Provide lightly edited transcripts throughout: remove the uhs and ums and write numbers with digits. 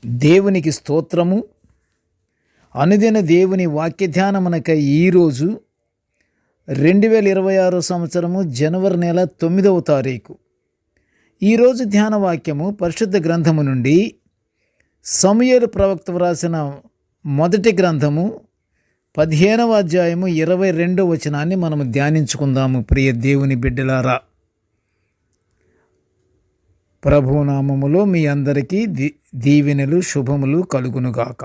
దేవునికి స్తోత్రము. అనుదిన దేవుని వాక్య ధ్యానమునకై ఈరోజు 2026 సంవత్సరము జనవరి నెల 9వ తారీఖు. ఈరోజు ధ్యాన వాక్యము పరిశుద్ధ గ్రంథము నుండి సమూయేలు ప్రవక్త వ్రాసిన మొదటి గ్రంథము 15వ అధ్యాయము 22వ వచనాన్ని మనము ధ్యానించుకుందాము. ప్రియ దేవుని బిడ్డలారా, ప్రభునామములో మీ అందరికీ దీవెనలు శుభములు కలుగునుగాక.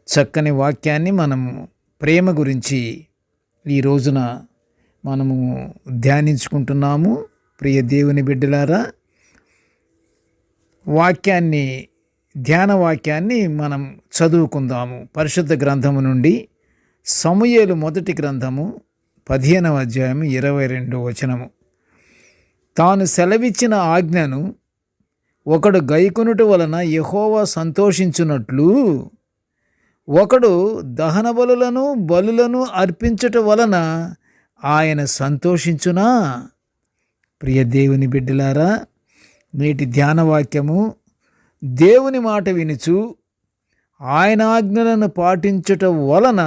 చక్కని వాక్యాన్ని మనము ప్రేమ గురించి ఈ రోజున మనము ధ్యానించుకుంటున్నాము. ప్రియ దేవుని బిడ్డలారా, ధ్యాన వాక్యాన్ని మనం చదువుకుందాము. పరిశుద్ధ గ్రంథము నుండి సమూయేలు మొదటి గ్రంథము 15వ అధ్యాయం 22వ వచనము. తాను సెలవిచ్చిన ఆజ్ఞను ఒకడు గైకొనుట వలన యెహోవా సంతోషించున్నట్లు ఒకడు దహన బలులను అర్పించుట వలన ఆయన సంతోషించునా? ప్రియ దేవుని బిడ్డలారా, నేటి ధ్యానవాక్యము దేవుని మాట వినుచు ఆయన ఆజ్ఞలను పాటించుట వలన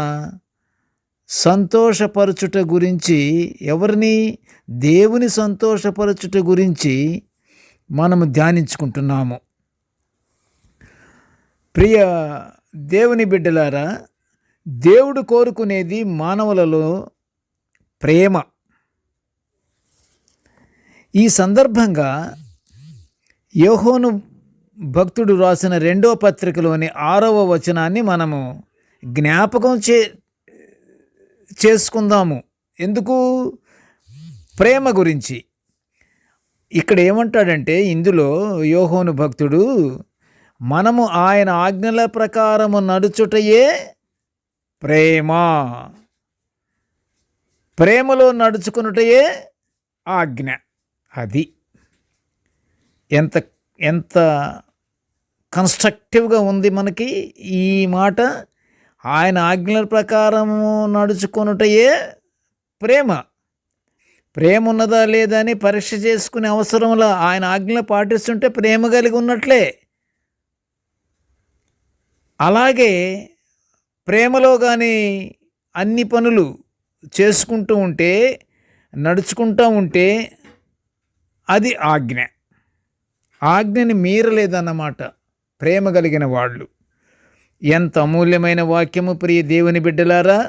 సంతోషపరచుట గురించి, ఎవరిని? దేవుని సంతోషపరచుట గురించి మనము ధ్యానించుకుంటున్నాము. ప్రియ దేవుని బిడ్డలారా, దేవుడు కోరుకునేది మానవులలో ప్రేమ. ఈ సందర్భంగా యోహాను భక్తుడు రాసిన 2వ పత్రికలోని 6వ వచనాన్ని మనము జ్ఞాపకం చేసుకుందాము. ఎందుకు? ప్రేమ గురించి. ఇక్కడ ఏమంటాడంటే, ఇందులో యోహాను భక్తుడు, మనము ఆయన ఆజ్ఞల ప్రకారము నడుచుటయే ప్రేమ, ప్రేమలో నడుచుకున్నటయే ఆజ్ఞ. అది ఎంత కన్స్ట్రక్టివ్గా ఉంది మనకి ఈ మాట. ఆయన ఆజ్ఞల ప్రకారము నడుచుకొనుటయే ప్రేమ. ప్రేమ ఉన్నదా లేదా అని పరీక్ష చేసుకునే అవసరంలో ఆయన ఆజ్ఞలు పాటిస్తుంటే ప్రేమ కలిగి ఉన్నట్లే. అలాగే ప్రేమలో కానీ అన్ని పనులు చేసుకుంటూ ఉంటే, నడుచుకుంటూ ఉంటే అది ఆజ్ఞ. ఆజ్ఞని మీరలేదన్నమాట ప్రేమ కలిగిన వాళ్ళు. ఎంత అమూల్యమైన వాక్యము ప్రియ దేవుని బిడ్డలారా!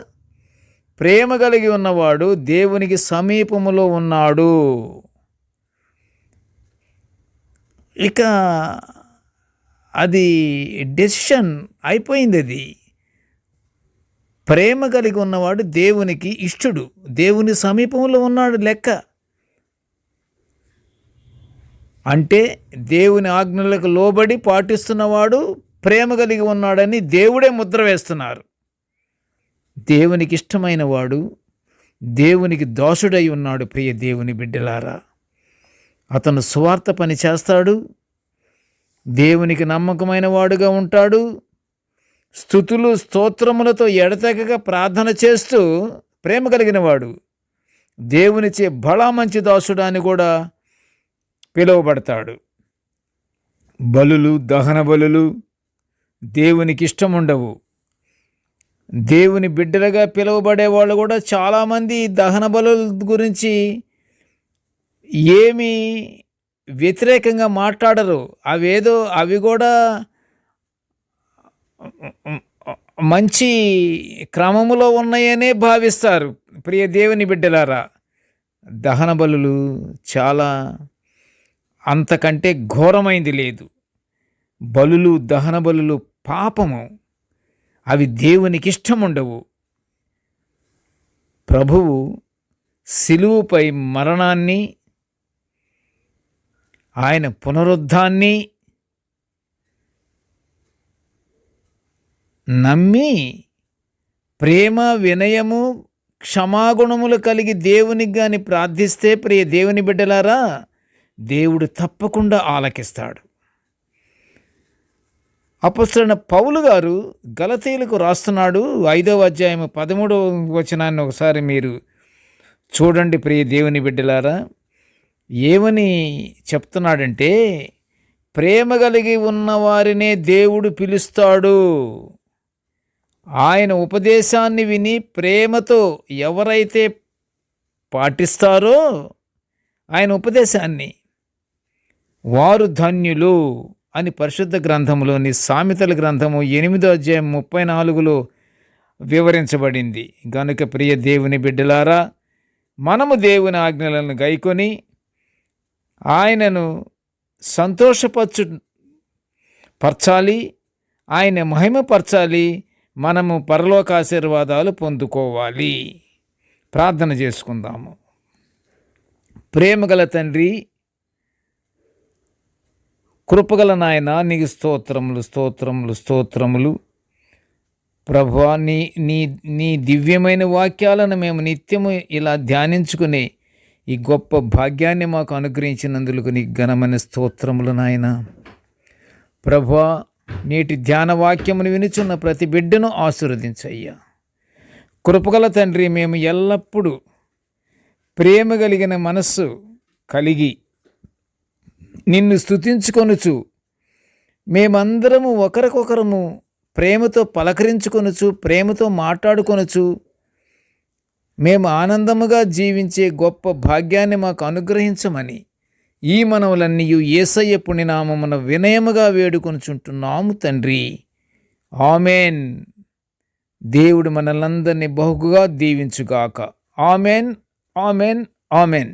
ప్రేమ కలిగి ఉన్నవాడు దేవునికి సమీపములో ఉన్నాడు. ఇక అది డెసిషన్ అయిపోయింది. అది ప్రేమ కలిగి ఉన్నవాడు దేవునికి ఇష్టడు, దేవుని సమీపంలో ఉన్నాడు లెక్క. అంటే దేవుని ఆజ్ఞలకు లోబడి పాటిస్తున్నవాడు ప్రేమ కలిగి ఉన్నాడని దేవుడే ముద్ర వేస్తున్నారు. దేవునికి ఇష్టమైన వాడు దేవునికి దాసుడై ఉన్నాడు. ప్రియ దేవుని బిడ్డలారా, అతను స్వార్థ పని చేస్తాడు, దేవునికి నమ్మకమైన వాడుగా ఉంటాడు, స్తుతులు స్తోత్రములతో ఎడతెగక ప్రార్థన చేస్తూ ప్రేమ కలిగిన వాడు దేవునిచే బలా మంచి దాసుడు అని కూడా పిలువబడతాడు. దహన బలులు దేవునికి ఇష్టం ఉండవు. దేవుని బిడ్డలుగా పిలువబడే వాళ్ళు కూడా చాలామంది దహన బలుల గురించి ఏమీ వ్యతిరేకంగా మాట్లాడరు. అవి కూడా మంచి క్రమములో ఉన్నాయనే భావిస్తారు. ప్రియ దేవుని బిడ్డలారా, దహన బలులు చాలా అంతకంటే ఘోరమైంది లేదు. దహన బలులు పాపము. అవి దేవునికి ఇష్టం ఉండవు. ప్రభువు సిలువుపై మరణాన్ని, ఆయన పునరుద్ధాన్ని నమ్మి ప్రేమ, వినయము, క్షమాగుణములు కలిగి దేవునికి గాని ప్రార్థిస్తే, ప్రియ దేవుని బిడ్డలారా, దేవుడు తప్పకుండా ఆలకిస్తాడు. అపొస్తలుడైన పౌలు గారు గలతీయులకు రాస్తున్నాడు. 5వ అధ్యాయం 13వ వచనాన్ని ఒకసారి మీరు చూడండి ప్రియ దేవుని బిడ్డలారా. ఏమని చెప్తున్నాడంటే, ప్రేమ కలిగి ఉన్నవారినే దేవుడు పిలుస్తాడు. ఆయన ఉపదేశాన్ని విని ప్రేమతో ఎవరైతే పాటిస్తారో ఆయన ఉపదేశాన్ని, వారు ధన్యులు అని పరిశుద్ధ గ్రంథంలోని సామెతల గ్రంథము 8వ అధ్యాయం 34లో వివరించబడింది. గనుక ప్రియ దేవుని బిడ్డలారా, మనము దేవుని ఆజ్ఞలను గైకొని ఆయనను పరచాలి, ఆయన మహిమపరచాలి, మనము పరలోక ఆశీర్వాదాలు పొందుకోవాలి. ప్రార్థన చేసుకుందాము. ప్రేమగల తండ్రి, కృపగల నాయన, నీకు స్తోత్రములు స్తోత్రములు స్తోత్రములు. ప్రభువా, నీ నీ నీ దివ్యమైన వాక్యాలను మేము నిత్యము ఇలా ధ్యానించుకునే ఈ గొప్ప భాగ్యాన్ని మాకు అనుగ్రహించినందుకు నీకు ఘనమైన స్తోత్రములు నాయన. ప్రభువా, నేటి ధ్యాన వాక్యమును వినుచున్న ప్రతి బిడ్డను ఆశీర్వదించయ్యా. కృపగల తండ్రి, మేము ఎల్లప్పుడూ ప్రేమ కలిగిన మనస్సు కలిగి నిన్ను స్తుతించుకొనుచు, మేమందరము ఒకరికొకరము ప్రేమతో పలకరించుకొనుచు, ప్రేమతో మాట్లాడుకొనుచు, మేము ఆనందముగా జీవించే గొప్ప భాగ్యాన్ని మాకు అనుగ్రహించమని ఈ మనవులన్నీ యేసయ్య పుణ్యనామమున వినయముగా వేడుకొనుచుంటున్నాము తండ్రి. ఆమెన్. దేవుడు మనలందరినీ బహుగా దీవించుగాక. Amen, amen, amen.